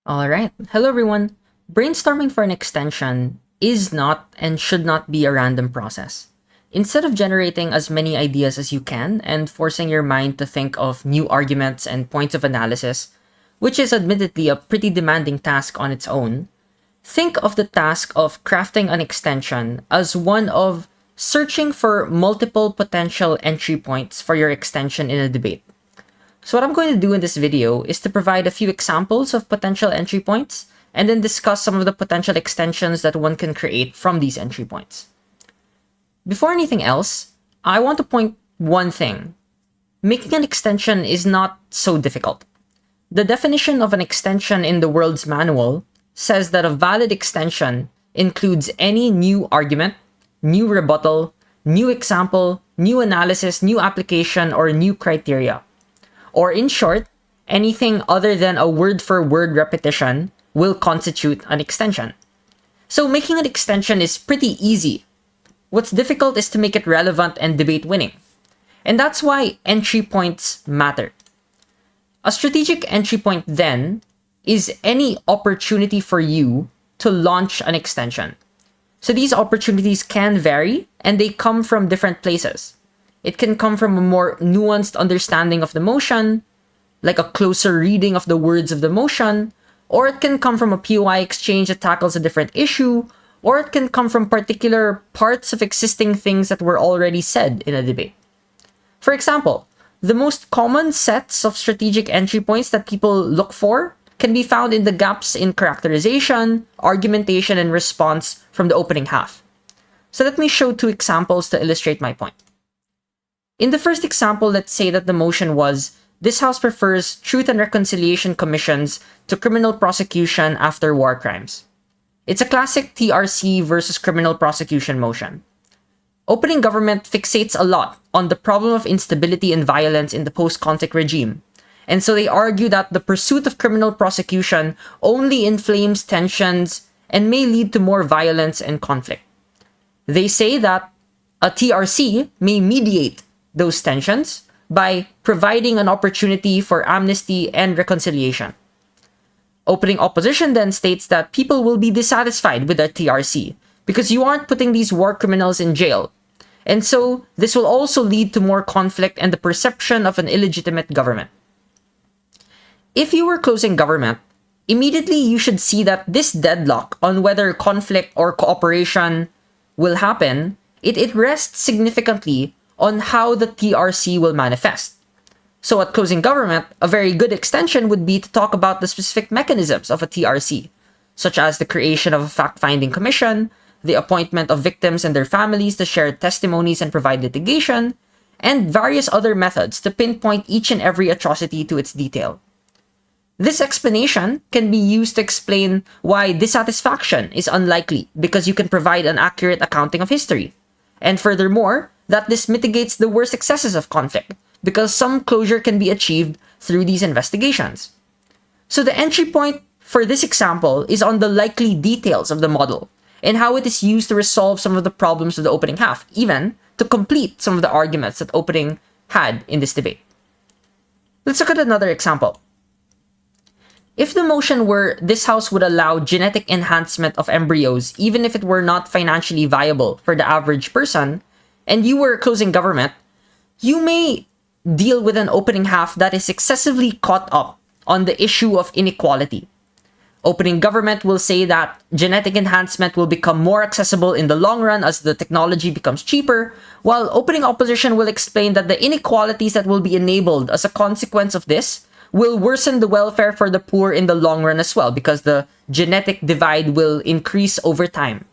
All right. Hello, everyone. Brainstorming for an extension is not and should not be a random process. Instead of generating as many ideas as you can and forcing your mind to think of new arguments and points of analysis, which is admittedly a pretty demanding task on its own, think of the task of crafting an extension as one of searching for multiple potential entry points for your extension in a debate. So what I'm going to do in this video is to provide a few examples of potential entry points and then discuss some of the potential extensions that one can create from these entry points. Before anything else, I want to point one thing. Making an extension is not so difficult. The definition of an extension in the world's manual says that a valid extension includes any new argument, new rebuttal, new example, new analysis, new application, or new criteria. Or in short, anything other than a word-for-word repetition will constitute an extension. So making an extension is pretty easy. What's difficult is to make it relevant and debate-winning. And that's why entry points matter. A strategic entry point, then, is any opportunity for you to launch an extension. So these opportunities can vary, and they come from different places. It can come from a more nuanced understanding of the motion, like a closer reading of the words of the motion, or it can come from a POI exchange that tackles a different issue, or it can come from particular parts of existing things that were already said in a debate. For example, the most common sets of strategic entry points that people look for can be found in the gaps in characterization, argumentation, and response from the opening half. So let me show two examples to illustrate my point. In the first example, let's say that the motion was, this House prefers Truth and Reconciliation Commissions to criminal prosecution after war crimes. It's a classic TRC versus criminal prosecution motion. Opening government fixates a lot on the problem of instability and violence in the post-conflict regime, and so they argue that the pursuit of criminal prosecution only inflames tensions and may lead to more violence and conflict. They say that a TRC may mediate those tensions by providing an opportunity for amnesty and reconciliation. Opening opposition then states that people will be dissatisfied with the TRC because you aren't putting these war criminals in jail. And so this will also lead to more conflict and the perception of an illegitimate government. If you were closing government, immediately you should see that this deadlock on whether conflict or cooperation will happen, it rests significantly on how the TRC will manifest. So at closing government, a very good extension would be to talk about the specific mechanisms of a TRC, such as the creation of a fact-finding commission, the appointment of victims and their families to share testimonies and provide litigation, and various other methods to pinpoint each and every atrocity to its detail. This explanation can be used to explain why dissatisfaction is unlikely because you can provide an accurate accounting of history. And furthermore, that this mitigates the worst excesses of conflict because some closure can be achieved through these investigations. So the entry point for this example is on the likely details of the model and how it is used to resolve some of the problems of the opening half, even to complete some of the arguments that opening had in this debate. Let's look at another example. If the motion were, this House would allow genetic enhancement of embryos even if it were not financially viable for the average person, and you were closing government, you may deal with an opening half that is excessively caught up on the issue of inequality. Opening government will say that genetic enhancement will become more accessible in the long run as the technology becomes cheaper, while opening opposition will explain that the inequalities that will be enabled as a consequence of this will worsen the welfare for the poor in the long run as well, because the genetic divide will increase over time.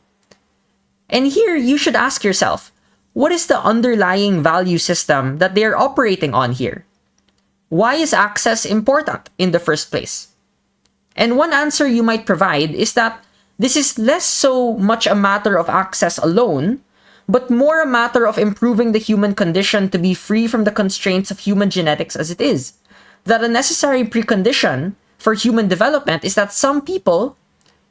And here you should ask yourself, what is the underlying value system that they are operating on here? Why is access important in the first place? And one answer you might provide is that this is less so much a matter of access alone, but more a matter of improving the human condition to be free from the constraints of human genetics as it is. That a necessary precondition for human development is that some people,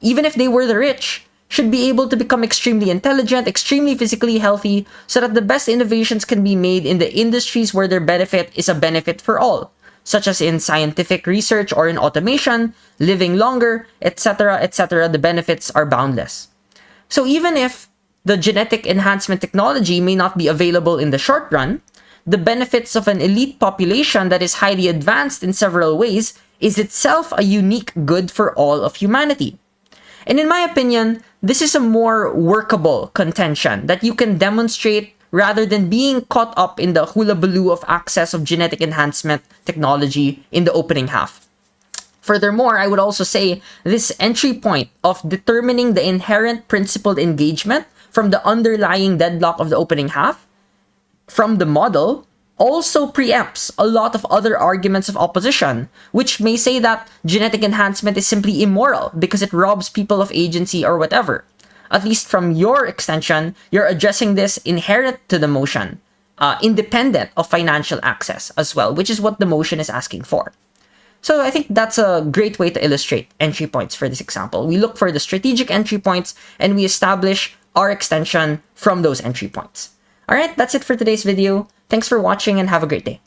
even if they were the rich, should be able to become extremely intelligent, extremely physically healthy, so that the best innovations can be made in the industries where their benefit is a benefit for all. such as in scientific research or in automation, living longer, etc., etc., the benefits are boundless. So even if the genetic enhancement technology may not be available in the short run, the benefits of an elite population that is highly advanced in several ways is itself a unique good for all of humanity. And in my opinion, this is a more workable contention that you can demonstrate rather than being caught up in the hullabaloo of access of genetic enhancement technology in the opening half. Furthermore, I would also say this entry point of determining the inherent principled engagement from the underlying deadlock of the opening half from the model also preempts a lot of other arguments of opposition, which may say that genetic enhancement is simply immoral because it robs people of agency or whatever. At least from your extension, you're addressing this inherent to the motion, independent of financial access as well, which is what the motion is asking for. So I think that's a great way to illustrate entry points for this example. We look for the strategic entry points and we establish our extension from those entry points. All right, that's it for today's video. Thanks for watching and have a great day.